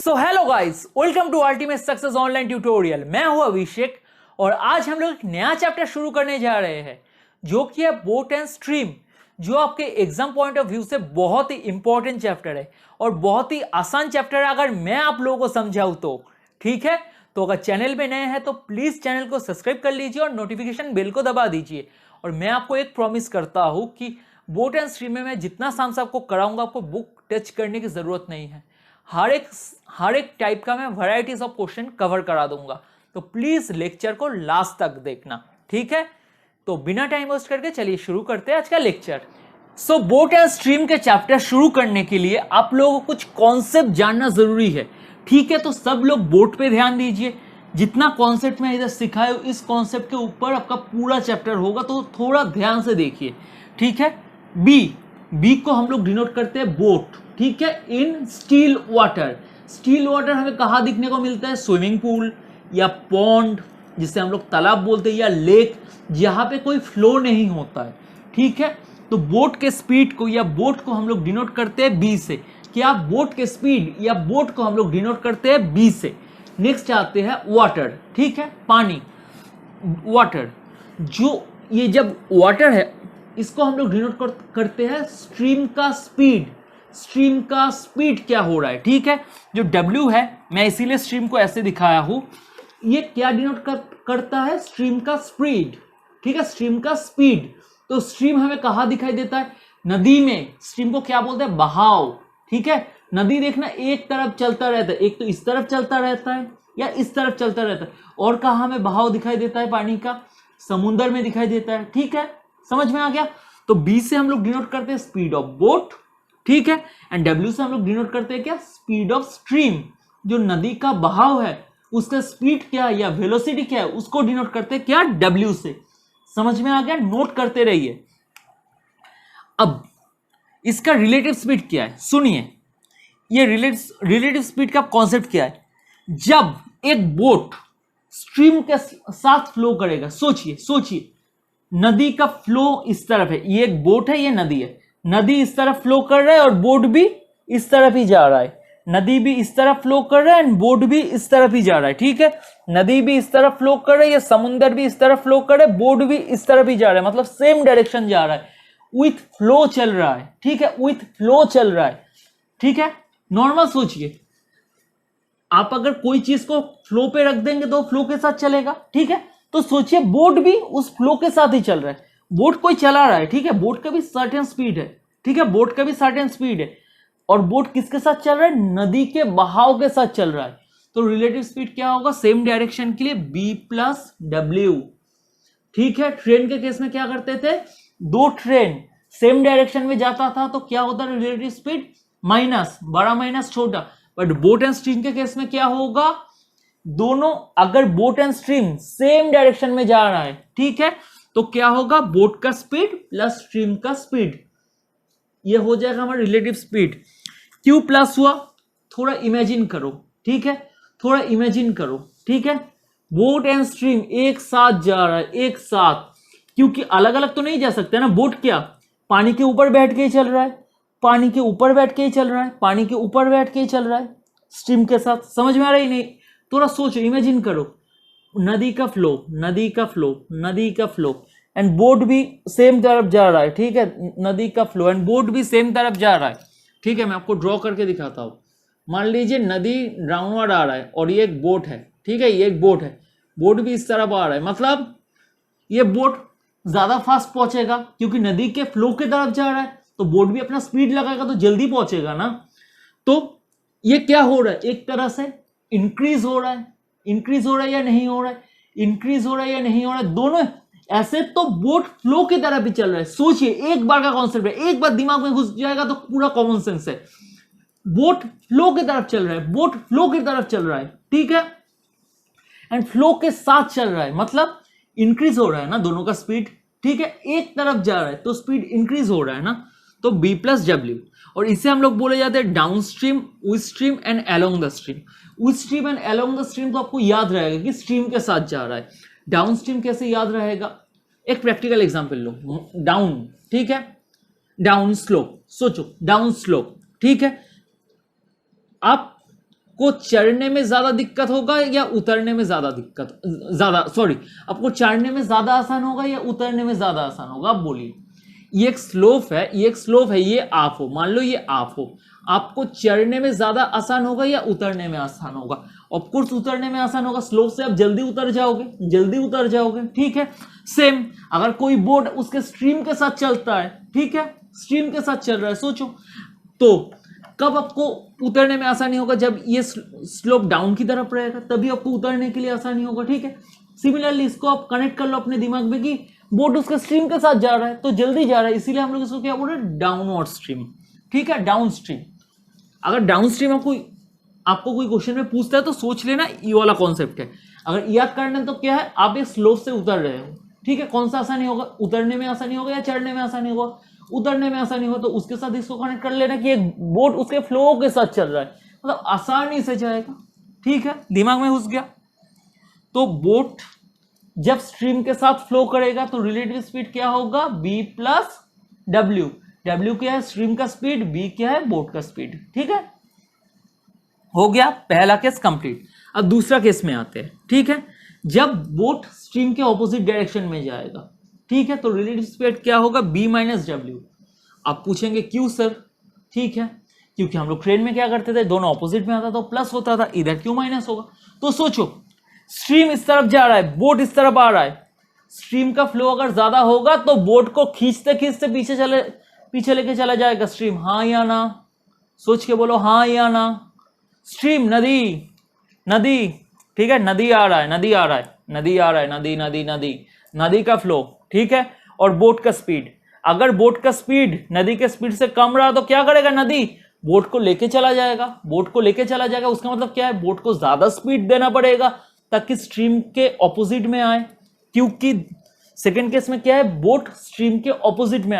So hello guys, welcome to ultimate success online tutorial. मैं हूं अभिषेक और आज हम लोग एक नया चैप्टर शुरू करने जा रहे हैं जो कि है बोट एंड स्ट्रीम, जो आपके एग्जाम पॉइंट ऑफ व्यू से बहुत ही इंपॉर्टेंट चैप्टर है और बहुत ही आसान चैप्टर है अगर मैं आप लोगों को समझाऊं तो। ठीक है, तो अगर चैनल पे नए हैं तो प्लीज चैनल को सब्सक्राइब कर लीजिए और नोटिफिकेशन बेल को दबा दीजिए। और मैं आपको एक प्रॉमिस करता हूं कि बोट एंड स्ट्रीम में मैं जितना साम से आपको कराऊंगा आपको बुक टच करने की जरूरत नहीं है। हर एक टाइप का मैं वैरायटीज ऑफ क्वेश्चन कवर करा दूंगा, तो प्लीज लेक्चर को लास्ट तक देखना। ठीक है, तो बिना टाइम वेस्ट करके चलिए शुरू करते हैं आज का lecture. So boat and stream के चैप्टर शुरू करने के लिए आप लोगों को कुछ कॉन्सेप्ट जानना जरूरी है। ठीक है, तो सब लोग बोट पे ध्यान दीजिए। जितना कॉन्सेप्ट मैं इधर सिखाया इस कॉन्सेप्ट के ऊपर आपका पूरा चैप्टर होगा, तो थोड़ा ध्यान से देखिए। ठीक है, बी को हम लोग डिनोट करते हैं बोट। ठीक है, इन स्टील वाटर। स्टील वाटर हमें कहाँ दिखने को मिलता है? स्विमिंग पूल या पॉन्ड, जिसे हम लोग तालाब बोलते हैं, या लेक, जहां पे कोई फ्लो नहीं होता है। ठीक है, तो बोट के स्पीड को या बोट को हम लोग डिनोट करते हैं बी से। क्या बोट के स्पीड या बोट को हम लोग डिनोट करते हैं बी से। नेक्स्ट आते हैं वाटर। ठीक है, पानी, वाटर। जो ये जब वाटर है इसको हम लोग डिनोट करते हैं स्ट्रीम का स्पीड। स्ट्रीम का स्पीड क्या हो रहा है? ठीक है, जो W है, मैं इसीलिए स्ट्रीम को ऐसे दिखाया हूं, ये क्या डिनोट करता है? स्ट्रीम का स्पीड। ठीक है, स्ट्रीम का स्पीड। तो स्ट्रीम हमें कहां दिखाई देता है? नदी में। स्ट्रीम को क्या बोलते हैं? बहाव। ठीक है, नदी देखना एक तरफ चलता रहता है, एक तो इस तरफ चलता रहता है या इस तरफ चलता रहता है। और कहां हमें बहाव दिखाई देता है पानी का? समुद्र में दिखाई देता है। ठीक है, समझ में आ गया? तो बी से हम लोग डिनोट करते हैं स्पीड ऑफ बोट। ठीक है, एंड W से हम लोग डिनोट करते हैं क्या? Speed of stream. जो नदी का बहाव है उसका स्पीड क्या है या वेलोसिटी क्या है उसको डिनोट करते हैं क्या? W से। समझ में आ गया? नोट करते रहिए। अब इसका रिलेटिव स्पीड क्या है सुनिए। ये रिलेटिव स्पीड का कॉन्सेप्ट क्या है? जब एक बोट स्ट्रीम के साथ फ्लो करेगा, सोचिए नदी का फ्लो इस तरफ है, ये एक बोट है, ये नदी है। नदी इस तरफ फ्लो कर रहा है और बोट भी इस तरफ ही जा रहा है। नदी भी इस तरफ फ्लो कर रहा है एंड बोट भी इस तरफ ही जा रहा है। ठीक है, नदी भी इस तरफ फ्लो कर रहा है, ये समुद्र भी इस तरफ फ्लो कर रहा है, बोट भी इस तरफ ही जा रहा है, मतलब सेम डायरेक्शन जा रहा है, विथ फ्लो चल रहा है। ठीक है, विथ फ्लो चल रहा है। ठीक है, नॉर्मल सोचिए, आप अगर कोई चीज को फ्लो पे रख देंगे तो फ्लो के साथ चलेगा। ठीक है, तो सोचिए बोट भी उस फ्लो के साथ ही चल रहा है। बोट कोई चला रहा है। ठीक है, बोट का भी सर्टेन स्पीड है। ठीक है, बोट का भी सर्टेन स्पीड है और बोट किसके साथ चल रहा है? नदी के बहाव के साथ चल रहा है। तो रिलेटिव स्पीड क्या होगा सेम डायरेक्शन के लिए? B+W। ठीक है, ट्रेन के केस में क्या करते थे? दो ट्रेन सेम डायरेक्शन में जाता था तो क्या होता है रिलेटिव स्पीड? माइनस, बड़ा माइनस छोटा। बट बोट एंड स्ट्रीम के केस में क्या होगा? दोनों, अगर boat and stream same direction में जा रहा है, ठीक है, तो क्या होगा? बोट का स्पीड प्लस स्ट्रीम का स्पीड, ये हो जाएगा हमारा रिलेटिव स्पीड। क्यों प्लस हुआ? थोड़ा इमेजिन करो। ठीक है, थोड़ा इमेजिन करो। ठीक है, बोट एंड स्ट्रीम एक साथ जा रहा है, एक साथ, क्योंकि अलग अलग तो नहीं जा सकते ना। बोट क्या पानी के ऊपर बैठ के ही चल रहा है, पानी के ऊपर बैठ के ही चल रहा है, पानी के ऊपर बैठ के ही चल रहा है स्ट्रीम के साथ। समझ में आ रहा ही नहीं? थोड़ा सोचो, इमेजिन करो, नदी का फ्लो, नदी का फ्लो, नदी का फ्लो एंड बोट भी सेम तरफ जा रहा है। ठीक है, नदी का फ्लो एंड बोट भी सेम तरफ जा रहा है। ठीक है, मैं आपको ड्रॉ करके दिखाता हूं। मान लीजिए नदी डाउनवर्ड आ रहा है और ये एक बोट है। ठीक है, ये एक बोट है, बोट भी इस तरफ आ रहा है, मतलब ये बोट ज्यादा फास्ट पहुंचेगा क्योंकि नदी के फ्लो की तरफ जा रहा है, तो बोट भी अपना स्पीड लगाएगा तो जल्दी पहुंचेगा ना। तो ये क्या हो रहा है? एक तरह से इंक्रीज हो रहा है। इंक्रीज हो रहा है या नहीं हो रहा है? इंक्रीज हो रहा है या नहीं हो रहा है? दोनों ऐसे तो बोट फ्लो की तरफ ही चल रहा है। सोचिए, एक बार का कॉन्सेप्ट है, एक बार दिमाग में घुस जाएगा तो पूरा कॉमन सेंस है। बोट फ्लो की तरफ चल रहा है, बोट फ्लो की तरफ चल रहा है। ठीक है, एंड फ्लो के साथ चल रहा है, मतलब इंक्रीज हो रहा है ना दोनों का स्पीड। ठीक है, एक तरफ जा रहा है तो स्पीड इंक्रीज हो रहा है ना, तो B+W। और इसे हम लोग बोले जाते हैं down stream, with stream and along the stream. With stream and along the stream तो आपको याद रहेगा कि स्ट्रीम के साथ जा रहा है। डाउन स्ट्रीम कैसे याद रहेगा? एक प्रैक्टिकल एग्जांपल लो, डाउन। ठीक है, डाउन स्लोप, सोचो डाउन स्लोप। ठीक है, आप आपको चढ़ने में ज्यादा दिक्कत होगा या उतरने में आपको चढ़ने में ज्यादा आसान होगा या उतरने में ज्यादा आसान होगा? आप बोलिए। ये एक स्लोप है, ये आप हो, मान लो ये आप हो, आपको चढ़ने में ज्यादा आसान होगा या उतरने में आसान होगा? ऑफ कोर्स उतरने में आसान होगा, स्लोप से आप जल्दी उतर जाओगे, ठीक है। सेम अगर कोई बोट उसके स्ट्रीम के साथ चलता है, ठीक है, स्ट्रीम के साथ चल रहा है, सोचो तो कब आपको उतरने में आसानी होगा? जब ये स्लोप डाउन की तरफ रहेगा, तभी आपको उतरने के लिए आसानी होगा, ठीक है। सिमिलरली इसको आप कनेक्ट कर लो अपने दिमाग में कि बोट उसके स्ट्रीम के साथ जा रहा है, तो जल्दी जा रहा है, इसीलिए हम लोग इसको क्या बोल रहे हैं? डाउनवर्ड स्ट्रीम, ठीक है, डाउन स्ट्रीम। अगर डाउन स्ट्रीम आपको कोई क्वेश्चन में पूछता है तो सोच लेना ये वाला कॉन्सेप्ट है। अगर याद करना तो क्या है, आप एक स्लोप से उतर रहे हो, ठीक है, कौन सा आसानी होगा? उतरने में आसानी होगा या चढ़ने में आसानी होगा? उतरने में आसानी होगा, तो उसके साथ इसको कनेक्ट कर लेना कि एक बोट उसके फ्लो के साथ चल रहा है, मतलब आसानी से जाएगा, ठीक है, दिमाग में घुस गया। तो बोट जब स्ट्रीम के साथ फ्लो करेगा तो रिलेटिव स्पीड क्या होगा? b प्लस डब्ल्यू। डब्ल्यू क्या है? स्ट्रीम का स्पीड, b क्या है? बोट का स्पीड, ठीक है। हो गया पहला केस कंप्लीट। अब दूसरा केस में आते हैं, ठीक है। जब बोट स्ट्रीम के ऑपोजिट डायरेक्शन में जाएगा, ठीक है, तो रिलेटिव स्पीड क्या होगा? b minus W. आप पूछेंगे क्यों सर? ठीक है, क्योंकि हम लोग ट्रेन में क्या करते थे, दोनों ऑपोजिट में आता था, प्लस होता था, इधर क्यों माइनस होगा? तो सोचो स्ट्रीम इस तरफ जा रहा है, बोट इस तरफ आ रहा है, स्ट्रीम का फ्लो अगर ज्यादा होगा तो बोट को खींचते खींचते पीछे लेके चला जाएगा स्ट्रीम, हाँ या ना? सोच के बोलो हाँ या ना। स्ट्रीम नदी, ठीक है, नदी आ रहा है, नदी का फ्लो, ठीक है, और बोट का स्पीड, अगर बोट का स्पीड नदी के स्पीड से कम रहा तो क्या करेगा? नदी बोट को लेके चला जाएगा, उसका मतलब क्या है? बोट को ज्यादा स्पीड देना पड़ेगा ताकि स्ट्रीम के ऑपोजिट में आए, क्योंकि सेकेंड केस में क्या है? बोट स्ट्रीम के ऑपोजिट में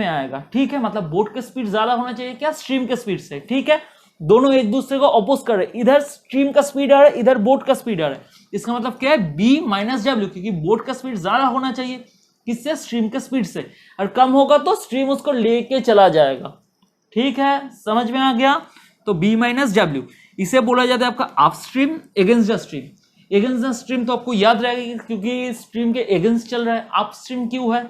आएगा, ठीक है, मतलब बोट का स्पीड ज्यादा होना चाहिए क्या? स्ट्रीम के स्पीड से, ठीक है, दोनों एक दूसरे को अपोज कर रहे हैं, इधर स्ट्रीम का स्पीड आ रहा है, इधर बोट का स्पीड आ रहा है, इसका मतलब क्या है? b माइनस डब्ल्यू, क्योंकि बोट का स्पीड ज्यादा होना चाहिए, किससे? स्ट्रीम के स्पीड से, और कम होगा तो स्ट्रीम उसको लेके चला जाएगा, ठीक है, समझ में आ गया? तो b माइनस डब्ल्यू, इसे बोला जाता है आपका up stream against the stream. तो आपको याद रहेगा क्योंकि स्ट्रीम के एगेंस्ट चल रहा है, अप स्ट्रीम क्यों है?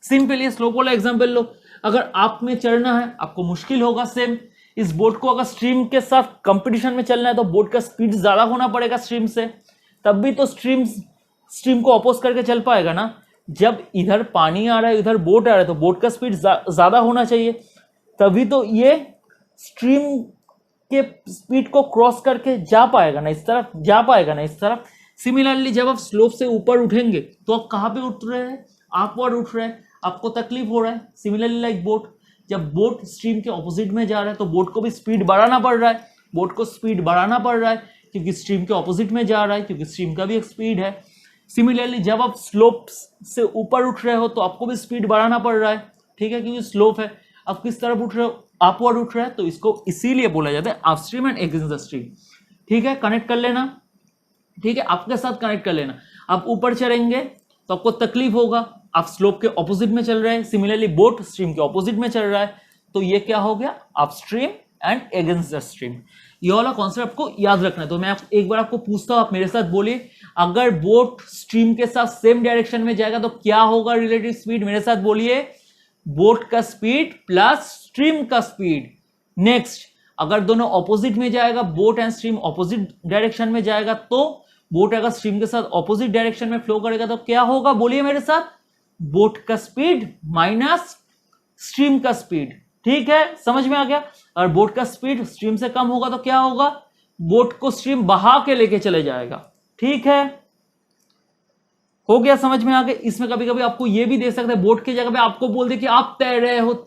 सिंपल, ये स्लोप वाला एग्जांपल लो, अगर आप में चढ़ना है आपको मुश्किल होगा, सेम इस बोट को अगर स्ट्रीम के साथ कंपटीशन में चलना है तो बोट का स्पीड ज्यादा होना पड़ेगा स्ट्रीम से, तब भी तो स्ट्रीम को अपोज करके चल पाएगा ना। जब इधर पानी आ रहा है, इधर बोट आ रहा है, तो बोट का स्पीड ज्यादा होना चाहिए, तभी तो ये स्ट्रीम के स्पीड को क्रॉस करके जा पाएगा ना, इस तरफ सिमिलरली जब आप स्लोप से ऊपर उठेंगे तो आप कहाँ पे उठ रहे हैं? अपवर्ड उठ रहे हैं, आपको तकलीफ हो रहा है। सिमिलरली लाइक बोट, जब बोट स्ट्रीम के ऑपोजिट में जा रहा है तो बोट को भी स्पीड बढ़ाना पड़ रहा है, क्योंकि स्ट्रीम के ऑपोजिट में जा रहा है, क्योंकि स्ट्रीम का भी एक स्पीड है। सिमिलरली जब आप स्लोप से ऊपर उठ रहे हो तो आपको भी स्पीड बढ़ाना पड़ रहा है, ठीक है, क्योंकि स्लोप है, आप किस तरफ उठ रहे हो? अपवर्ड उठ रहा है, तो इसको इसीलिए बोला जाता है upstream and against the stream, ठीक है, कनेक्ट कर लेना, ठीक है, आपके साथ कनेक्ट कर लेना। आप ऊपर चढ़ेंगे तो आपको तकलीफ होगा, आप स्लोप के ऑपोजिट में चल रहे हैं, सिमिलरली बोट स्ट्रीम के ऑपोजिट में चल रहा है, तो ये क्या हो गया? Upstream and against the stream. ये वाला कॉन्सेप्ट आपको याद रखना है। तो मैं एक बार आपको पूछता हूं, आप मेरे साथ बोलिए, अगर बोट स्ट्रीम के साथ सेम डायरेक्शन में जाएगा तो क्या होगा रिलेटिव स्पीड? मेरे साथ बोलिए, बोट का स्पीड प्लस स्ट्रीम का स्पीड। नेक्स्ट, अगर दोनों ऑपोजिट में जाएगा, boat and stream opposite direction में जाएगा, तो बोट अगर स्ट्रीम के साथ ऑपोजिट डायरेक्शन में फ्लो करेगा तो क्या होगा? बोलिए मेरे साथ, बोट का स्पीड माइनस स्ट्रीम का स्पीड, ठीक है, समझ में आ गया? और बोट का स्पीड स्ट्रीम से कम होगा तो क्या होगा? बोट को स्ट्रीम बहा के लेके चले जाएगा, ठीक है, हो गया, समझ में आ गया? इसमें कभी कभी आपको ये भी दे सकते हैं, बोट की जगह पे आपको बोल दे कि आप तैर रहे हो,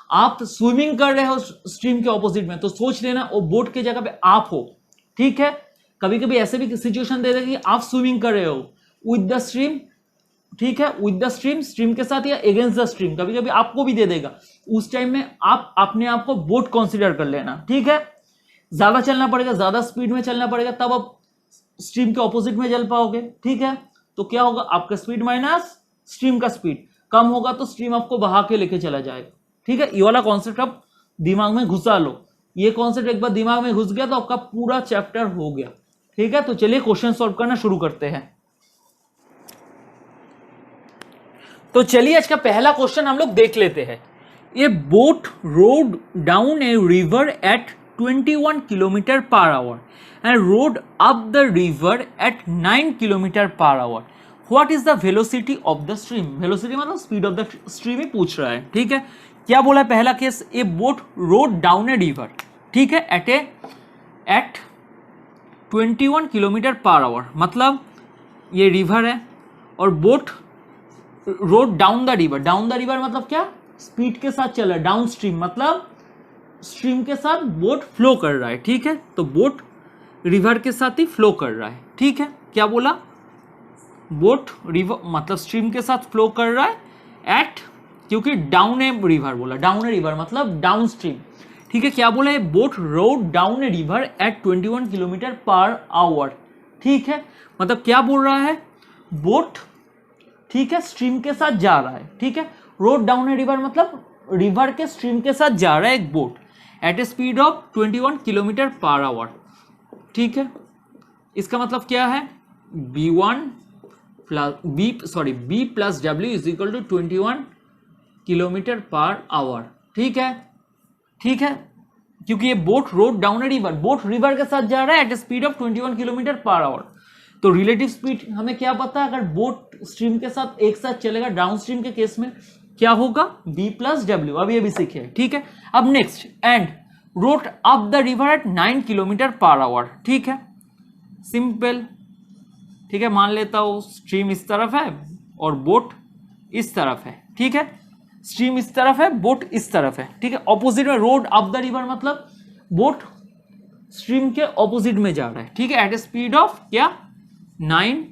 आप स्विमिंग कर रहे हो स्ट्रीम के ऑपोजिट में, तो सोच लेना वो बोट की जगह पे आप हो, ठीक है। कभी कभी ऐसे भी सिचुएशन दे देगा कि आप स्विमिंग कर रहे हो विद द स्ट्रीम, ठीक है, विद द स्ट्रीम के साथ या अगेंस्ट द स्ट्रीम, कभी कभी आपको भी दे देगा। उस टाइम में आप अपने आप को बोट कंसीडर कर लेना, ठीक है। ज्यादा चलना पड़ेगा, ज्यादा स्पीड में चलना पड़ेगा, तब आप स्ट्रीम के ऑपोजिट में चल पाओगे, ठीक है। तो क्या होगा? आपका स्पीड माइनस स्ट्रीम का स्पीड, कम होगा तो स्ट्रीम आपको बहा के लेके चला जाएगा, ठीक है। ये वाला कॉन्सेप्ट आप दिमाग में घुसा लो, ये कॉन्सेप्ट एक बार दिमाग में घुस गया तो आपका पूरा चैप्टर हो गया। ठीक है, तो चलिए क्वेश्चन सॉल्व करना शुरू करते हैं। तो चलिए आज का पहला क्वेश्चन हम लोग देख लेते हैं। ए boat rowed down a river eight 21 kilometre per hour and rowed up the river at 9 kilometre per hour. What is the velocity of the stream? Velocity मतलब स्पीड ऑफ द स्ट्रीम ही पूछ रहा है। ठीक है, क्या बोला है पहला case? A boat rowed down a river, ठीक है, एट 21 किलोमीटर पर आवर, मतलब ये रिवर है और boat rowed down the river. Down the river मतलब क्या? स्पीड के साथ चल रहा है। डाउन स्ट्रीम मतलब स्ट्रीम के साथ बोट फ्लो कर रहा है। ठीक है, तो बोट रिवर के साथ ही फ्लो कर रहा है। ठीक है, क्या बोला? बोट रिवर मतलब स्ट्रीम के साथ फ्लो कर रहा है एट, क्योंकि डाउन ए रिवर बोला, डाउन ए रिवर मतलब डाउन स्ट्रीम। ठीक है, क्या बोला है? Boat rowed down a river eight 21 kilometre per hour. ठीक है, मतलब क्या बोल रहा है? बोट, ठीक है, स्ट्रीम के साथ जा रहा है। ठीक है, रोड डाउन ए रिवर मतलब रिवर के स्ट्रीम के साथ जा रहा है एक boat at a speed of 21 kilometre per hour. ठीक है, इसका मतलब क्या है? बी प्लस डब्ल्यू is equal to 21 kilometre per hour. ठीक है, ठीक है, क्योंकि ये boat rowed down a river, boat river के साथ जा रहा है at a speed of 21 kilometre per hour. तो रिलेटिव स्पीड हमें क्या पता है? अगर बोट स्ट्रीम के साथ एक साथ चलेगा डाउन स्ट्रीम के केस में क्या होगा? बी प्लस डब्ल्यू। अब ये भी सीखे। ठीक है, अब next, and rowed up the river at 9 kilometre per hour. ठीक है, सिंपल। ठीक है, मान लेता हूं स्ट्रीम इस तरफ है और बोट इस तरफ है। ठीक है, स्ट्रीम इस तरफ है, बोट इस तरफ है। ठीक है, ऑपोजिट में रोड अप द रिवर मतलब बोट स्ट्रीम के ऑपोजिट में जा रहा है। ठीक है, एट ए स्पीड ऑफ क्या? 9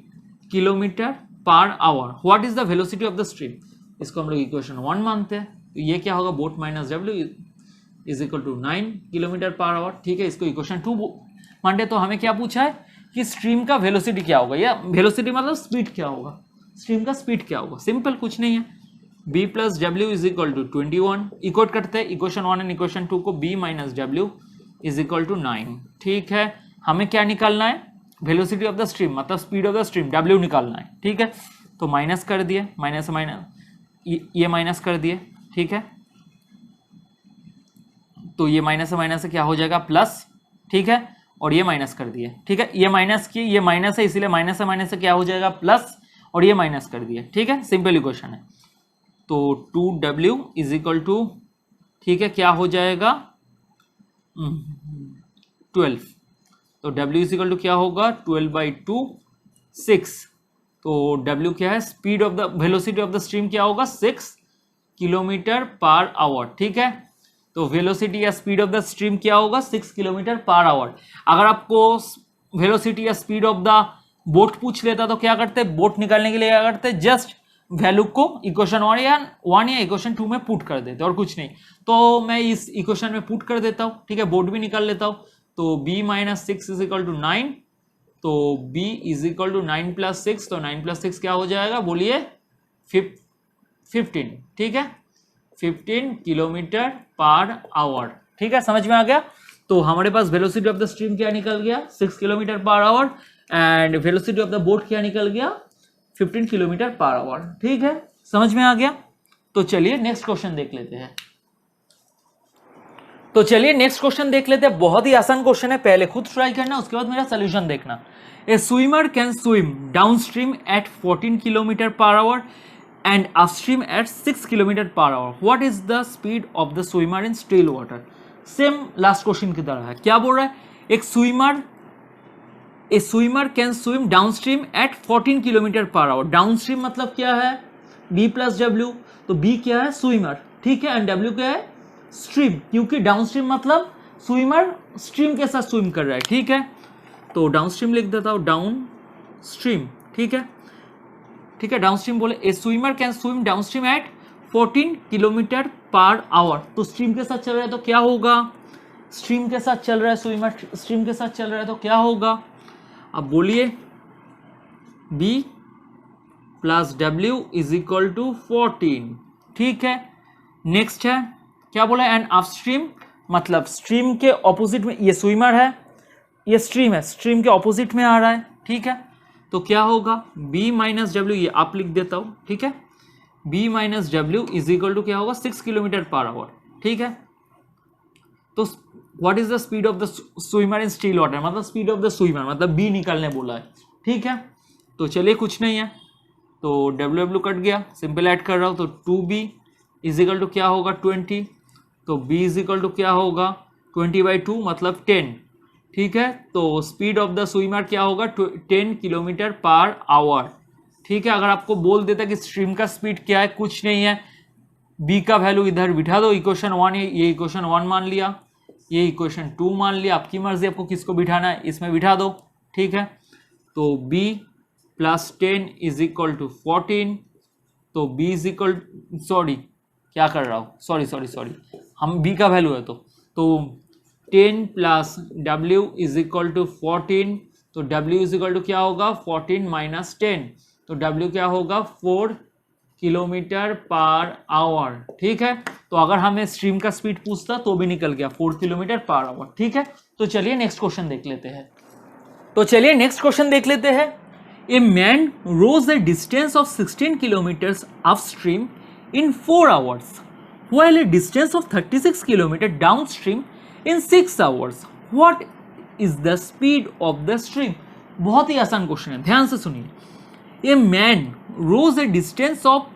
kilometre per hour. What is the velocity of the stream? इसको हम लोग इक्वेशन 1 मानते हैं। तो ये क्या होगा? बोट माइनस डब्ल्यू is equal to 9 kilometre per hour. ठीक है, इसको इक्वेशन 2 मानते। तो हमें क्या पूछा है कि स्ट्रीम का वेलोसिटी क्या होगा, या वेलोसिटी मतलब स्पीड क्या होगा, स्ट्रीम का स्पीड क्या होगा? सिंपल, कुछ नहीं है, बी प्लस डब्ल्यू इज इक्वल टू 21। इक्वेट करते हैं इक्वेशन 1 एंड इक्वेशन 2 को, बी माइनस डब्ल्यू इज इक्वल टू 9। ठीक है, हमें क्या निकालना है? वेलोसिटी ऑफ द स्ट्रीम मतलब स्पीड ऑफ द स्ट्रीम, डब्ल्यू निकालना है। ठीक है, तो माइनस कर दिए, माइनस माइनस ये माइनस कर दिए। ठीक है, तो ये माइनस से क्या हो जाएगा? प्लस। ठीक है, और ये माइनस कर दिए। ठीक है, ये माइनस की, ये माइनस है इसीलिए माइनस से क्या हो जाएगा? प्लस, और ये माइनस कर दिए। ठीक है, सिंपल इक्वेशन है। तो 2w इज इक्वल टू, ठीक है, क्या हो जाएगा? 12। तो w इज इक्वल टू क्या होगा? 12/2 6। तो w क्या है? Speed of the velocity of the stream क्या होगा? 6 किलोमीटर पर आवर। ठीक है, तो वेलोसिटी या स्पीड ऑफ द स्ट्रीम क्या होगा? 6 किलोमीटर पर आवर। अगर आपको वेलोसिटी या स्पीड ऑफ द बोट पूछ लेता तो क्या करते? बोट निकालने के लिए क्या करते? जस्ट वैल्यू को इक्वेशन 1 या इक्वेशन 2 में पुट कर देते, और कुछ नहीं। तो मैं इस इक्वेशन में पुट कर देता हूँ। ठीक है, बोट भी निकाल लेता हूँ। तो b minus 6 is equal to 9। तो b is equal to 9 plus 6। तो 9 प्लस 6 क्या हो जाएगा? बोलिए 15। ठीक है, 15 किलोमीटर पर आवर। ठीक है, समझ में आ गया? तो हमारे पास वेलोसिटी ऑफ द स्ट्रीम क्या निकल गया? 6 kilometre per hour, and velocity of the boat क्या निकल गया? 15 किलोमीटर पर आवर। ठीक है, समझ में आ गया? तो चलिए नेक्स्ट क्वेश्चन देख लेते हैं। बहुत ही आसान क्वेश्चन है, पहले खुद ट्राई करना, उसके बाद मेरा सोल्यूशन देखना। A swimmer can swim down stream at 14 kilometre per hour and upstream at 6 kilometre per hour. What is the speed of the swimmer in still water? Same last question की तरह है। क्या बोल रहा है? A swimmer can swim down stream at 14 kilometre per hour. Down stream मतलब क्या है? बी प्लस डब्ल्यू। तो बी क्या है? स्विमर। ठीक है, एंड डब्ल्यू क्या है? स्ट्रीम, क्योंकि डाउन स्ट्रीम मतलब स्विमर स्ट्रीम के साथ स्विम कर रहा है। ठीक है, तो डाउन स्ट्रीम लिख देता हूं, डाउन स्ट्रीम। ठीक है, ठीक है, डाउन स्ट्रीम बोले a swimmer can swim down stream at 14 kilometre per hour. तो स्ट्रीम के साथ चल रहा है तो क्या होगा? स्ट्रीम के साथ चल रहा है, स्विमर स्ट्रीम के साथ चल रहा है तो क्या होगा? अब बोलिए, b प्लस डब्ल्यू इज इक्वल टू 14। ठीक है, नेक्स्ट है क्या बोला? एंड अपस्ट्रीम मतलब स्ट्रीम के ऑपोजिट में, ये स्विमर है, ये स्ट्रीम है, स्ट्रीम के ऑपोजिट में आ रहा है, ठीक है। तो क्या होगा, b माइनस डब्ल्यू, ये आप लिख देता हूँ, ठीक है। b माइनस डब्ल्यू इज इक्वल टू क्या होगा, 6 किलोमीटर पर आवर, ठीक है। तो what is the speed of the swimmer in still water, मतलब स्पीड ऑफ द स्विमर, मतलब b निकालने बोला है, ठीक है। तो चलिए कुछ नहीं है, तो डब्ल्यू डब्ल्यू कट गया, सिंपल ऐड कर रहा हूँ, तो 2b इज इक्वल टू क्या होगा 20, तो b इज इक्वल टू क्या होगा 20/2 मतलब 10, ठीक है। तो स्पीड ऑफ द स्विमर क्या होगा 10 किलोमीटर पर आवर, ठीक है। अगर आपको बोल देता कि स्ट्रीम का स्पीड क्या है, कुछ नहीं है, b का वैल्यू इधर बिठा दो, इक्वेशन 1, ये इक्वेशन 1 मान लिया, ये इक्वेशन 2 मान लिया, आपकी मर्जी आपको किसको बिठाना है, इसमें बिठा दो, ठीक है। तो b plus 10 is equal to 14, तो b इज इक्वल, सॉरी क्या कर रहा हूँ, सॉरी हम b का वैल्यू है, तो 10 plus w is equal to 14, तो w इज इक्वल टू क्या होगा 14 माइनस 10, तो w क्या होगा 4 किलोमीटर पर आवर, ठीक है। तो अगर हमें स्ट्रीम का स्पीड पूछता तो भी निकल गया 4 किलोमीटर पर आवर, ठीक है। तो चलिए नेक्स्ट क्वेश्चन देख लेते हैं। A man rowed the distance of 16 kilometres upstream in 4 hours, while a distance of 36 kilometers downstream in 6 hours. What is the speed of the stream? बहुत ही आसान क्वेश्चन है, ध्यान से सुनिए। A man rowed a distance of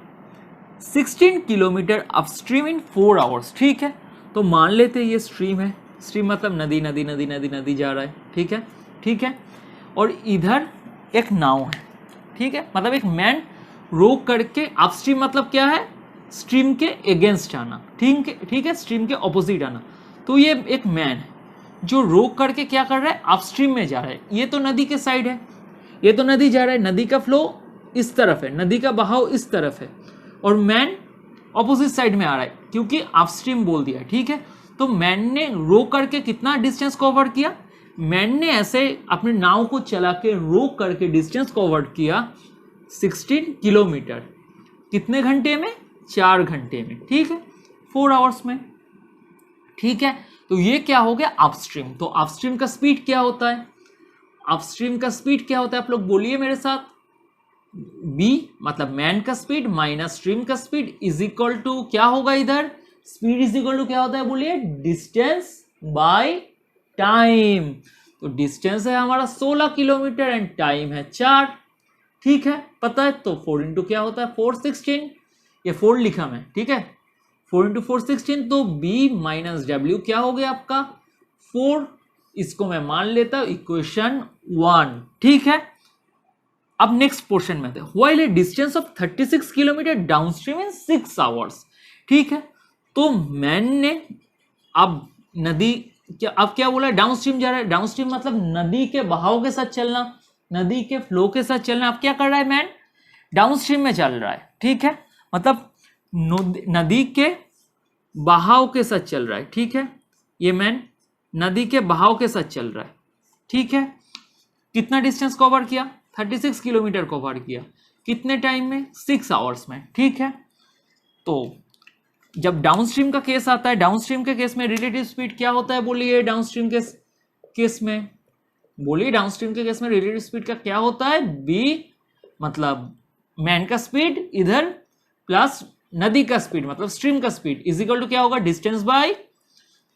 16 kilometre upstream in 4 hours, ठीक है। तो मान लेते हैं ये स्ट्रीम है, स्ट्रीम मतलब नदी जा रहा है, ठीक है। और इधर एक नाव है, ठीक है। मतलब एक मैन रोक करके, अपस्ट्रीम मतलब क्या है, स्ट्रीम के अगेंस्ट आना, ठीक है, स्ट्रीम के ऑपोजिट आना। तो ये एक मैन है जो रोक करके क्या कर रहा है, अपस्ट्रीम में जा रहा है। ये तो नदी के साइड है, ये तो नदी जा रहा है, नदी का फ्लो इस तरफ है, नदी का बहाव इस तरफ है, और मैन ऑपोजिट साइड में आ रहा है क्योंकि अपस्ट्रीम बोल दिया, ठीक है। तो मैन ने रोक करके कितना डिस्टेंस कवर किया, मैन ने ऐसे अपने नाव को चला के रोक करके डिस्टेंस कवर किया 16 किलोमीटर, कितने घंटे में, 4 घंटे में, ठीक है, 4 आवर्स में, ठीक है। तो ये क्या हो गया अपस्ट्रीम। तो अपस्ट्रीम का स्पीड क्या होता है, अपस्ट्रीम का स्पीड क्या होता है, आप लोग बोलिए मेरे साथ, b मतलब मैन का स्पीड माइनस स्ट्रीम का स्पीड इज इक्वल टू क्या होगा, इधर स्पीड इज इक्वल टू क्या होता है, बोलिए डिस्टेंस बाय टाइम। तो डिस्टेंस है हमारा 16 किलोमीटर एंड टाइम है 4, ठीक है, पता है। तो 4 इंटू क्या होता है 4 16, ये 4 लिखा मैं, ठीक है, 4 इंटू 4 16, तो b माइनस डब्ल्यू क्या हो गया आपका 4, इसको मैं मान लेता हूं इक्वेशन 1, ठीक है। अब नेक्स्ट पोर्शन में थे, while A distance of 36 kilometre downstream in 6 hours, ठीक है। तो मैन ने अब नदी अब क्या बोला, डाउनस्ट्रीम जा रहा है, डाउनस्ट्रीम मतलब नदी के बहाव के साथ चलना, नदी के फ्लो के साथ चलना। अब क्या कर रहा है मैन, डाउनस्ट्रीम में चल रहा है, ठीक है, मतलब नदी के बहाव के साथ चल रहा है, ठीक है। ये मैन नदी के बहाव के साथ चल रहा है, ठीक है। कितना डिस्टेंस कवर किया, 36 किलोमीटर कवर किया, कितने टाइम में, 6 आवर्स में, ठीक है। तो जब डाउनस्ट्रीम का केस आता है, डाउनस्ट्रीम के केस में रिलेटिव स्पीड क्या होता है, बोलिए डाउनस्ट्रीम के केस में, बोलिए डाउनस्ट्रीम के केस में रिलेटिव स्पीड का क्या होता है, b मतलब मैन का स्पीड इधर प्लस नदी का स्पीड मतलब स्ट्रीम का स्पीड इज इक्वल टू क्या होगा, डिस्टेंस बाय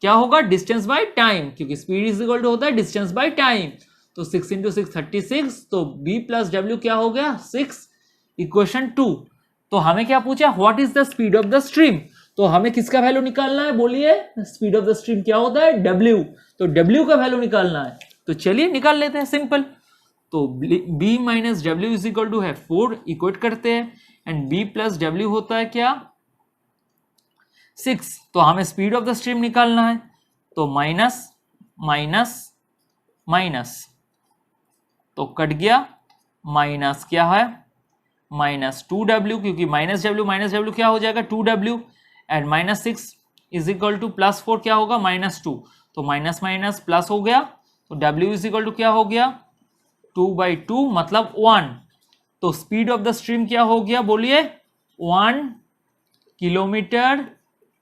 क्या होगा, डिस्टेंस बाय टाइम, क्योंकि स्पीड इज इक्वल टू होता है डिस्टेंस बाय टाइम। तो 6 इंटू 6 36, तो b प्लस डब्ल्यू क्या हो गया 6, इक्वेशन 2। तो हमें क्या पूछा, what is the speed of the stream. तो हमें किसका वैल्यू निकालना है, बोलिए स्पीड ऑफ द स्ट्रीम क्या होता है, w। तो w का वैल्यू निकालना है, तो चलिए निकाल लेते हैं, सिंपल। तो b माइनस डब्ल्यू इज इक्वल टू है 4, इक्वेट करते हैं, एंड b प्लस डब्ल्यू होता है क्या 6। तो हमें स्पीड ऑफ द स्ट्रीम निकालना है, तो माइनस माइनस माइनस, तो कट गया, माइनस क्या है माइनस 2w, क्योंकि माइनस डब्ल्यू क्या हो जाएगा 2w, and minus 6 is equal two plus 4 क्या होगा -2, तो माइनस माइनस प्लस हो गया, तो w इज इक्वल टू क्या हो गया 2/2 मतलब 1। तो स्पीड ऑफ द स्ट्रीम क्या हो गया, बोलिए 1 kilometre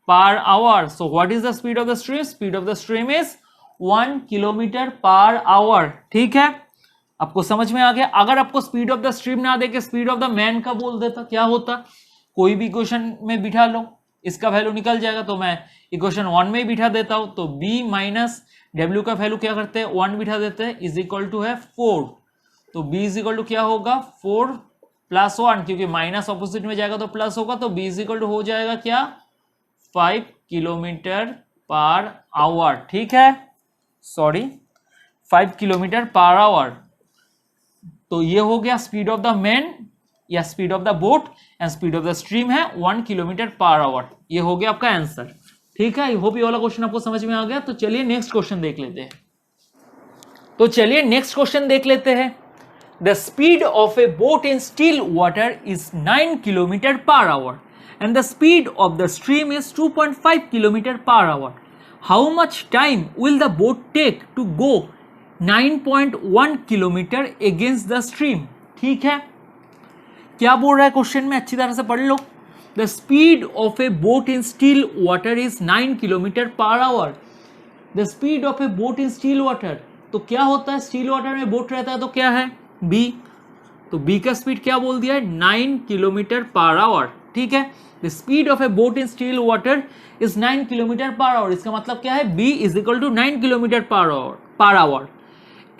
per hour. So what is the speed of the stream? Speed of the stream is 1 kilometre per hour. ठीक है, आपको समझ में आ गया. अगर आपको स्पीड ऑफ द स्ट्रीम ना देके स्पीड ऑफ द मैन का बोल देता, क्या होता? कोई भी इक्वेशन में बिठा लो, इसका वैल्यू निकल जाएगा. तो मैं इक्वेशन 1 में ही बिठा देता हूं. तो b माइनस डब्ल्यू का वैल्यू क्या करते हैं? 1 बिठा देते हैं, इज इक्वल टू है 4. तो b इज इक्वल टू क्या होगा? 4 प्लस 1, क्योंकि माइनस ऑपोजिट में जाएगा तो प्लस होगा. तो b इज इक्वल टू हो जाएगा क्या? 5 किलोमीटर पर आवर. ठीक है, सॉरी 5 किलोमीटर पर आवर. तो ये हो गया स्पीड ऑफ द मैन या speed of the boat, and speed of the stream है 1 किलोमीटर पर आवर. ये हो गया आपका आंसर. ठीक है, आई होप ये वाला क्वेश्चन आपको समझ में आ गया. तो चलिए नेक्स्ट क्वेश्चन देख लेते हैं. The speed of a boat in still water is 9 kilometre per our and the speed of the stream is 2.5 kilometer per hour. How much time will the boat take to go 9.1 kilometer against the stream? ठीक है, क्या बोल रहा है question में, अच्छी तरह से पढ़ लो. The speed of a boat in still water is 9 kilometer per hour. The speed of a boat in still water, तो क्या होता है? स्टील वाटर में बोट रहता है तो क्या है? b. तो b का स्पीड क्या बोल दिया है? 9 किलोमीटर पर आवर. ठीक है, the speed of a boat in still water is 9 kilometre per hour. इसका मतलब क्या है? b is equal to 9 kilometre per hour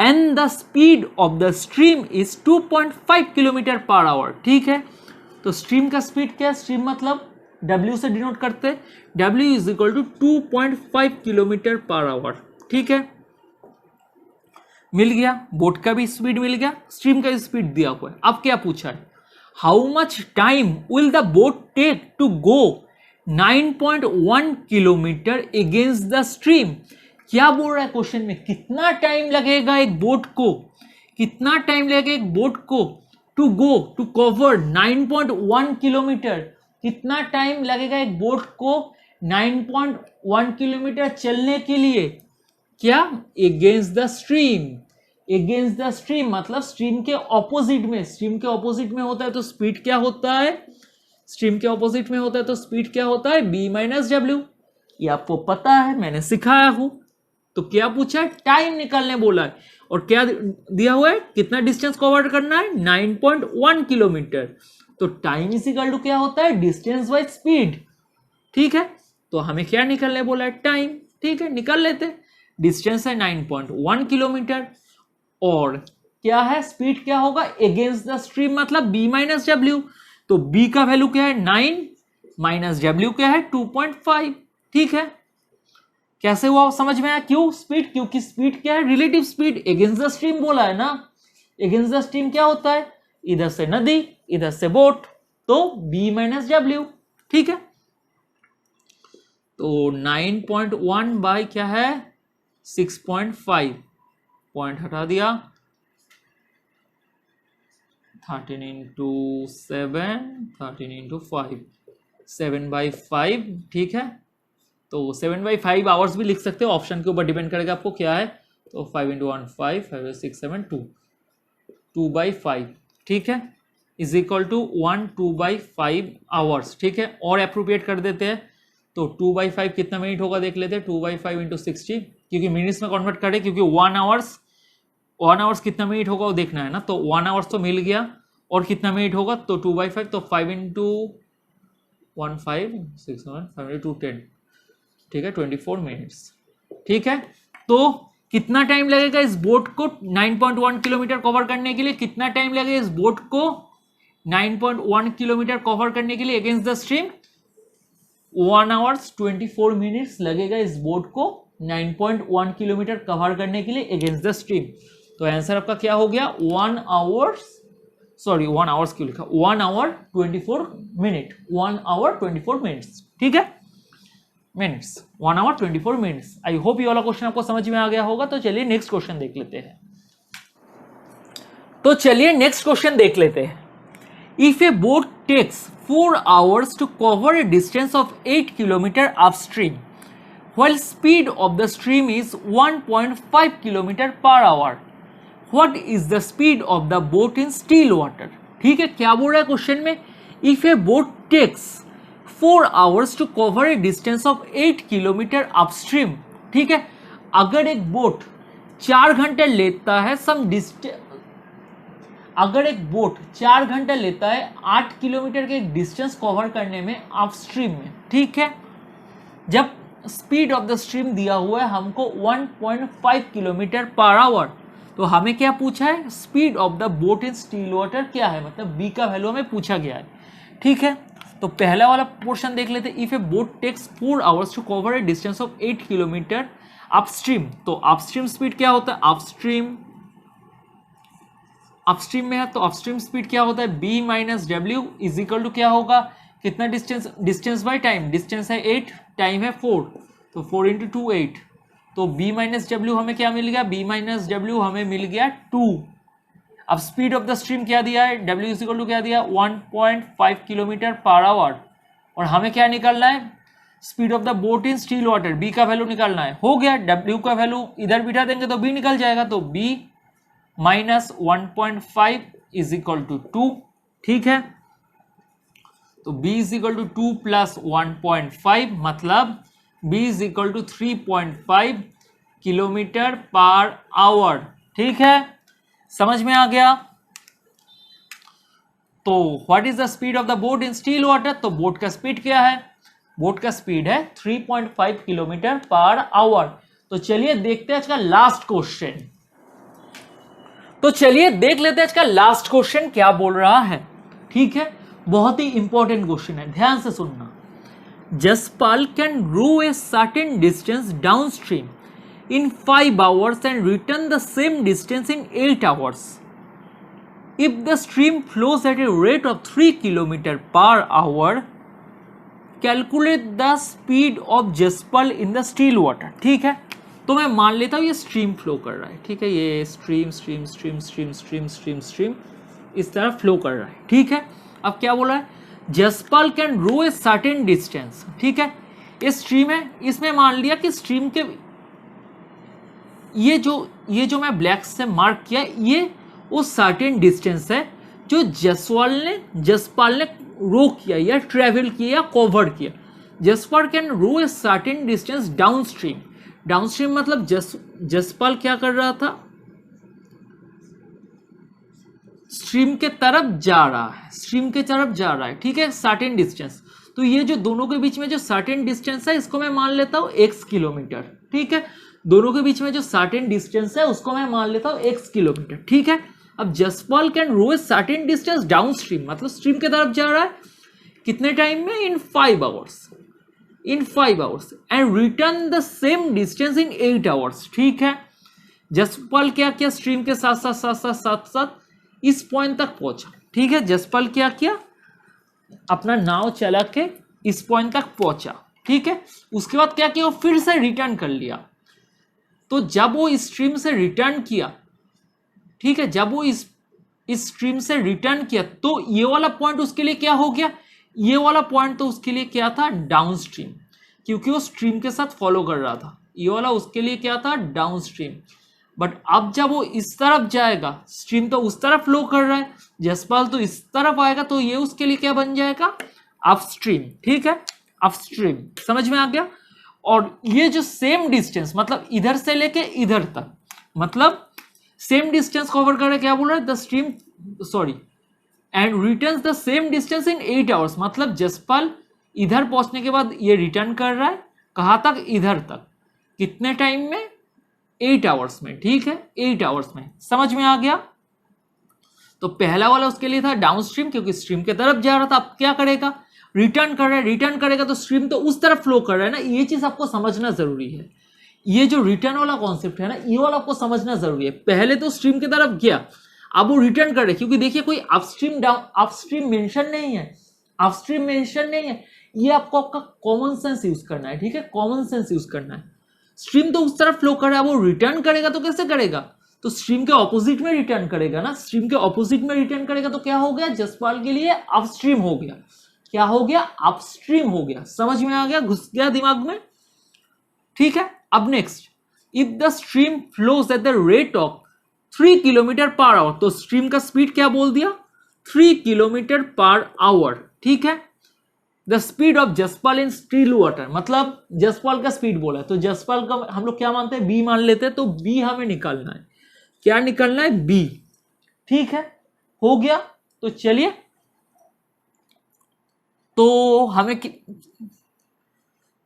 and the speed of the stream is 2.5 kilometre per hour. ठीक है, तो stream का स्पीड क्या है? स्ट्रीम मतलब w से डिनोट करते हैं. w is equal to 2.5 kilometre per hour. ठीक है, मिल गया. बोट का भी स्पीड मिल गया, स्ट्रीम का भी स्पीड दिया हुआ है. अब क्या पूछा है? How much time will the boat take to go 9.1 kilometre against the stream. क्या बोल रहा है क्वेश्चन में? कितना टाइम लगेगा एक बोट को, कितना टाइम लगेगा एक बोट को to go to cover 9.1 kilometre. कितना टाइम लगेगा एक बोट को 9.1 किलोमीटर चलने के लिए? क्या? Against the stream. Against the stream मतलब स्ट्रीम के ऑपोजिट में. स्ट्रीम के ऑपोजिट में होता है तो स्पीड क्या होता है? स्ट्रीम के ऑपोजिट में होता है तो स्पीड क्या होता है? b minus W. ये आपको पता है, मैंने सिखाया हूं. तो क्या पूछा है? टाइम निकालने बोला है. और क्या दिया हुआ है? कितना डिस्टेंस कवर करना है? 9.1 किलोमीटर. तो टाइम इज इक्वल टू क्या होता है? Distance by speed. ठीक है, तो हमें क्या निकालने बोला है? टाइम. ठीक है, निकाल लेते. डिस्टेंस है 9.1 किलोमीटर और क्या है? स्पीड क्या होगा? अगेंस्ट द स्ट्रीम मतलब b माइनस डब्ल्यू. तो b का वैल्यू क्या है? 9 माइनस डब्ल्यू क्या है? 2.5. ठीक है, कैसे हुआ समझ में आया? क्यों स्पीड? क्योंकि स्पीड क्या है? Relative speed. Against the stream बोला है ना. अगेंस्ट द स्ट्रीम क्या होता है? इधर से नदी, इधर से बोट, तो b माइनस डब्ल्यू. ठीक है, तो 9.1 बाय क्या है? 6.5. पॉइंट हटा दिया. 13 इंटू 7, 13 इंटू 5, 7/5. ठीक है, तो 7/5 आवर्स भी लिख सकते हो, ऑप्शन के ऊपर डिपेंड करेगा आपको क्या है. तो 5 इंटू 1 5, 5 6 7 2, 2/5. ठीक है, इज इक्वल टू 1 2/5 आवर्स. ठीक है, और अप्रोप्रिएट कर देते हैं. तो 2/5 कितना मिनट होगा देख लेते हैं. 2/5 इंटू 60, क्योंकि मिनट्स में कन्वर्ट करें, क्योंकि 1 आवर्स कितना मिनट होगा वो देखना है ना. तो 1 आवर्स तो मिल गया, और कितना मिनट होगा? तो 2/5, तो 5 इंटू 1 5 6 7 5 इंटू 10. ठीक है, 24 मिनट्स. ठीक है, तो कितना टाइम लगेगा इस बोट को 9.1 किलोमीटर कवर करने के लिए? कितना टाइम लगेगा इस बोट को 9.1 किलोमीटर कवर करने के लिए against the stream? 1 hours 24 minutes लगेगा इस बोट को 9.1 किलोमीटर कवर करने के लिए अगेंस्ट द स्ट्रीम. तो आंसर आपका क्या हो गया? 1 आवर्स क्यों लिखा? 1 आवर 24 मिनट. 1 hour 24 minutes. ठीक है, minutes 1 hour 24 minutes. I hope ये वाला क्वेश्चन आपको समझ में आ गया होगा. तो चलिए नेक्स्ट क्वेश्चन देख लेते हैं. If a boat takes 4 hours to cover a distance of 8 km upstream, while speed of the stream is 1.5 km per hour, what is the speed of the boat in still water? ठीक है, क्या बोल रहा है question में? If a boat takes 4 hours to cover a distance of 8 kilometre upstream. ठीक है, अगर एक बोट 4 घंटे लेता है अगर एक बोट 4 घंटे लेता है 8 किलोमीटर के डिस्टेंस कवर करने में अपस्ट्रीम में, ठीक है, जब स्पीड ऑफ द स्ट्रीम दिया हुआ है हमको 1.5 किलोमीटर पर आवर, तो हमें क्या पूछा है, speed of the boat in still water क्या है, मतलब बी का वैल्यू हमें पूछा गया है। ठीक है, तो पहला वाला पोर्शन देख लेते। If a boat takes 4 hours to cover a distance of 8 kilometre upstream, तो अपस्ट्रीम स्पीड क्या होता है, अपस्ट्रीम में है तो अपस्ट्रीम स्पीड क्या होता है, b माइनस डब्ल्यू इज इक्वल टू क्या होगा, कितना डिस्टेंस बाय टाइम, डिस्टेंस है 8, टाइम है 4, तो 4 इंटू 2 8, तो b माइनस डब्ल्यू हमें क्या मिल गया, b माइनस डब्ल्यू हमें मिल गया 2। अब स्पीड ऑफ द स्ट्रीम क्या दिया है, w इज इक्वल टू क्या दिया 1.5 किलोमीटर पर आवर, और हमें क्या निकालना है, speed of the boat in still water, b का वैल्यू निकालना है। हो गया, w का वैल्यू इधर बिठा देंगे तो b निकल जाएगा, तो b minus 1.5 is equal to 2। ठीक है, तो b is equal to 2 plus 1.5, मतलब b is equal to 3.5 kilometre per hour. ठीक है, समझ में आ गया। तो what is the speed of the boat in still water, तो बोट का स्पीड क्या है, बोट का स्पीड है 3.5 किलोमीटर पर आवर। तो चलिए देखते हैं आज का लास्ट क्वेश्चन, तो चलिए देख लेते हैं आज का लास्ट क्वेश्चन क्या बोल रहा है। ठीक है, बहुत ही इंपॉर्टेंट क्वेश्चन है, ध्यान से सुनना। Jaspal can row a certain distance down stream in 5 hours and return the same distance in 8 hours. If the stream flows at a rate of 3 km per hour, calculate the speed of Jaspal in the still water. ठीक है, तो मैं मान लेता हूँ ये stream flow कर रहा है। ठीक है, ये stream stream stream stream stream stream stream इस तरह फ्लो कर रहा है। ठीक है, अब क्या बोला है, Jaspal can row a certain distance. ठीक है, ये स्ट्रीम है, इसमें मान लिया कि स्ट्रीम के ये जो मैं ब्लैक से मार्क किया, ये वो सर्टेन डिस्टेंस है जो जसपाल ने रो किया या ट्रेवल किया या कवर किया। Jaspal can row a certain distance down stream मतलब जसपाल क्या कर रहा था, स्ट्रीम के तरफ जा रहा है। ठीक है, सर्टेन डिस्टेंस, तो ये जो दोनों के बीच में जो सर्टेन डिस्टेंस है इसको मैं मान लेता हूँ x किलोमीटर। ठीक है, दोनों के बीच में जो सर्टेन डिस्टेंस है उसको मैं मान लेता हूँ x किलोमीटर। ठीक है, अब Jaspal can row a certain distance down stream मतलब स्ट्रीम के तरफ जा रहा है, कितने टाइम में, in 5 hours and return the same distance in 8 hours. ठीक है, जसपाल क्या किया, स्ट्रीम के साथ इस पॉइंट तक पहुंचा। ठीक है, जसपाल क्या किया, अपना नाव चला के इस पॉइंट तक पहुंचा। ठीक है, उसके बाद क्या किया, वो फिर से रिटर्न कर लिया। तो जब वो इस स्ट्रीम से रिटर्न किया, ठीक है, जब वो इस स्ट्रीम से रिटर्न किया तो ये वाला पॉइंट उसके लिए क्या हो गया, ये वाला पॉइंट तो उसके लिए क्या था, डाउन स्ट्रीम, क्योंकि वो स्ट्रीम के साथ फॉलो कर रहा था। ये वाला उसके लिए क्या था, डाउन स्ट्रीम। बट अब जब वो इस तरफ जाएगा, स्ट्रीम तो उस तरफ फ्लो कर रहा है, जसपाल तो इस तरफ आएगा, तो ये उसके लिए क्या बन जाएगा, अपस्ट्रीम। ठीक है, अपस्ट्रीम, समझ में आ गया। और ये जो सेम डिस्टेंस मतलब इधर से लेके इधर तक, मतलब सेम डिस्टेंस कवर कर रहा है, क्या बोल रहा है, the stream and returns the same distance in 8 hours, मतलब जसपाल इधर पहुंचने के बाद ये रिटर्न कर रहा है, कहाँ तक, इधर तक, कितने टाइम में, 8 आवर्स में। ठीक है, 8 आवर्स में, समझ में आ गया। तो पहला वाला उसके लिए था डाउन स्ट्रीम, क्योंकि स्ट्रीम की तरफ जा रहा था। अब क्या करेगा, रिटर्न कर रहा है, रिटर्न करेगा तो स्ट्रीम तो उस तरफ फ्लो कर रहा है ना, ये चीज आपको समझना जरूरी है। ये जो रिटर्न वाला कॉन्सेप्ट है ना, ये वाला आपको समझना जरूरी है। पहले तो स्ट्रीम की तरफ गया, अब वो रिटर्न कर रहे हैं, क्योंकि देखिए कोई अपस्ट्रीम मेंशन नहीं है, ये आपको आपका कॉमन सेंस यूज करना है। ठीक है, कॉमन सेंस यूज करना है। स्ट्रीम तो उस तरफ फ्लो कर रहा है, वो रिटर्न करेगा तो कैसे करेगा, तो स्ट्रीम के ऑपोजिट में रिटर्न करेगा ना, स्ट्रीम के ऑपोजिट में रिटर्न करेगा तो क्या हो गया, जसपाल के लिए अपस्ट्रीम हो गया। क्या हो गया, अपस्ट्रीम हो गया। समझ में आ गया, घुस गया दिमाग में। ठीक है, अब next, if the stream flows at the rate of 3 kilometre per hour, तो स्ट्रीम का स्पीड क्या बोल दिया, 3 किलोमीटर पर आवर। ठीक है, the speed of Jaspal in still water, मतलब जसपाल का स्पीड बोला है तो जसपाल का हम लोग क्या मानते हैं, बी मान लेते हैं, तो बी हमें निकालना है, क्या निकालना है, बी। ठीक है, हो गया। तो चलिए, तो हमें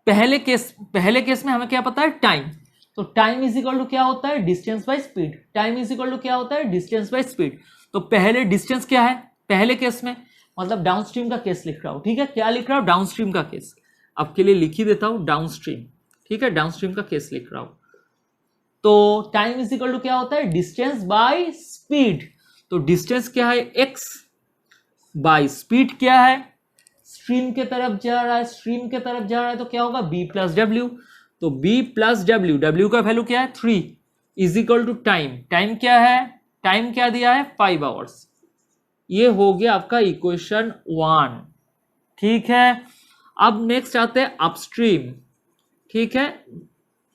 पहले केस में हमें क्या पता है, टाइम। तो टाइम इज इक्वल टू क्या होता है, distance by speed. Time is equal to क्या होता है, डिस्टेंस बाय स्पीड। तो पहले डिस्टेंस क्या है पहले केस में, मतलब डाउनस्ट्रीम का केस लिख रहा हूं। ठीक है, क्या लिख रहा हूं, डाउनस्ट्रीम का केस। आपके लिए लिख ही देता हूं डाउनस्ट्रीम। ठीक है, डाउनस्ट्रीम का केस लिख रहा हूं। तो टाइम इज इक्वल टू क्या होता है, डिस्टेंस बाय स्पीड। तो डिस्टेंस क्या है, एक्स, बाय स्पीड क्या है, स्ट्रीम के तरफ जा रहा है, स्ट्रीम के तरफ जा रहा है, तो क्या होगा, बी प्लस डब्ल्यू। तो बी प्लस डब्ल्यू, डब्ल्यू का वैल्यू क्या है, 3, is equal to time. Time क्या है, टाइम क्या दिया है, 5 आवर्स। ये हो गया आपका इक्वेशन 1। ठीक है, अब नेक्स्ट आते हैं अपस्ट्रीम। ठीक है,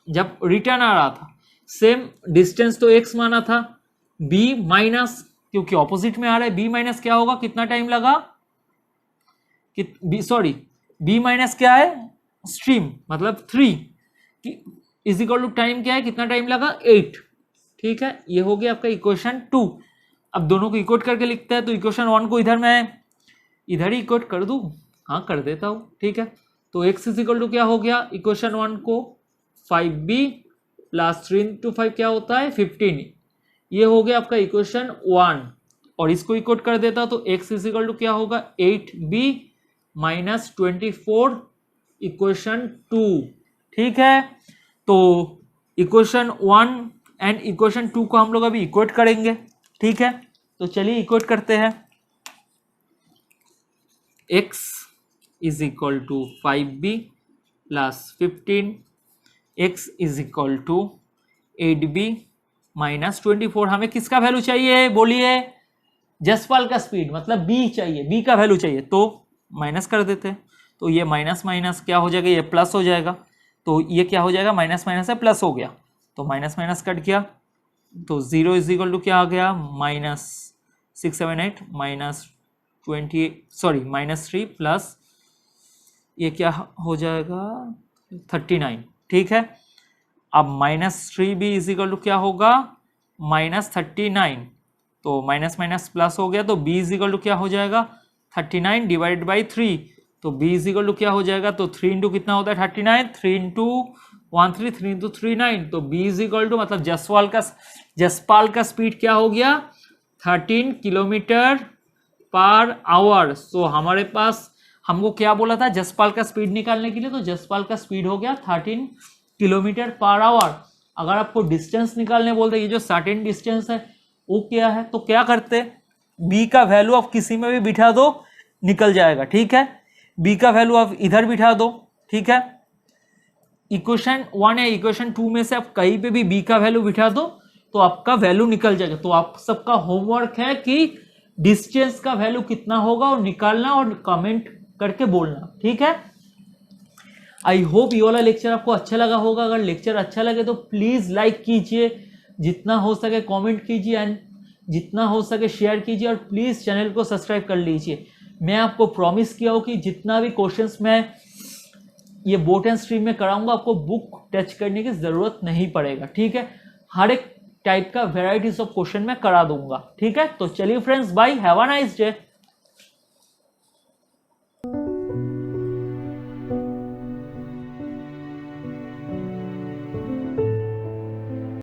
जब रिटर्न आ रहा था, सेम डिस्टेंस तो एक्स माना था, बी माइनस, क्योंकि ऑपोजिट में आ रहा है, बी माइनस क्या होगा, कितना टाइम लगा, बी माइनस क्या है, स्ट्रीम मतलब 3 इज इक्वल टू टाइम क्या है, कितना टाइम लगा, 8। ठीक है, ये हो गया आपका इक्वेशन 2। अब दोनों को इक्वेट करके लिखते हैं, तो इक्वेशन 1 को इधर मैं इधर ही इक्वेट कर दूं, हाँ कर देता हूं। ठीक है, तो x इज इक्वल टू क्या हो गया, इक्वेशन 1 को 5b प्लस 3 इंटू 5 क्या होता है, 15। ये हो गया आपका इक्वेशन 1, और इसको इक्वेट कर देता तो x इज इक्वल टू क्या होगा, 8b माइनस 24 इक्वेशन 2। ठीक है, तो इक्वेशन 1 एंड इक्वेशन 2 को हम लोग अभी इक्वेट करेंगे। ठीक है, तो चलिए इक्वेट करते हैं। x is equal to 5b plus 15, x is equal to 8b minus 24। हमें किसका वैल्यू चाहिए, बोलिए, जसपाल का स्पीड, मतलब b चाहिए, b का वैल्यू चाहिए, तो माइनस कर देते हैं। तो ये माइनस माइनस क्या हो जाएगा, ये प्लस हो जाएगा। तो ये क्या हो जाएगा, माइनस माइनस से प्लस हो गया, तो माइनस माइनस कट गया, तो 0 इज इक्वल टू क्या आ गया, माइनस 678 माइनस 3 प्लस ये क्या हो जाएगा, 39। ठीक है, अब -3 भी इज इक्वल टू क्या होगा, -39। तो माइनस माइनस प्लस हो गया, तो b इज इक्वल टू क्या हो जाएगा, 39 डिवाइड बाई 3। तो b इज इक्वल टू क्या हो जाएगा, तो 3 इंटू कितना होता है, 39, 3 इंटू 1 3, 3 इंटू 3 9। तो b इज इक्वल टू, मतलब जसपाल का स्पीड क्या हो गया, 13 किलोमीटर पर आवर। सो हमारे पास, हमको क्या बोला था जसपाल का स्पीड निकालने के लिए, तो जसपाल का स्पीड हो गया 13 किलोमीटर पर आवर। अगर आपको डिस्टेंस निकालने बोलते, ये जो सर्टेन डिस्टेंस है वो क्या है, तो क्या करते, b का वैल्यू आप किसी में भी बिठा दो, निकल जाएगा। ठीक है, b का वैल्यू आप इधर बिठा दो। ठीक है, इक्वेशन 1 है, इक्वेशन 2 में से आप कहीं पे भी b का वैल्यू बिठा दो तो आपका वैल्यू निकल जाएगा। तो आप सबका होमवर्क है कि डिस्टेंस का वैल्यू कितना होगा और निकालना और कमेंट करके बोलना। ठीक है, आई होप ये वाला लेक्चर आपको अच्छा लगा होगा। अगर लेक्चर अच्छा लगे तो प्लीज लाइक कीजिए, जितना हो सके कमेंट कीजिए एंड जितना हो सके शेयर कीजिए, और प्लीज चैनल को सब्सक्राइब कर लीजिए। मैं आपको प्रॉमिस किया हूँ कि जितना भी क्वेश्चंस मैं ये बोट एंड स्ट्रीम में कराऊंगा, आपको बुक टच करने की जरूरत नहीं पड़ेगा। ठीक है, हर एक टाइप का वेराइटीज ऑफ क्वेश्चन मैं करा दूंगा। ठीक है, तो चलिए friends, bye, have a nice day.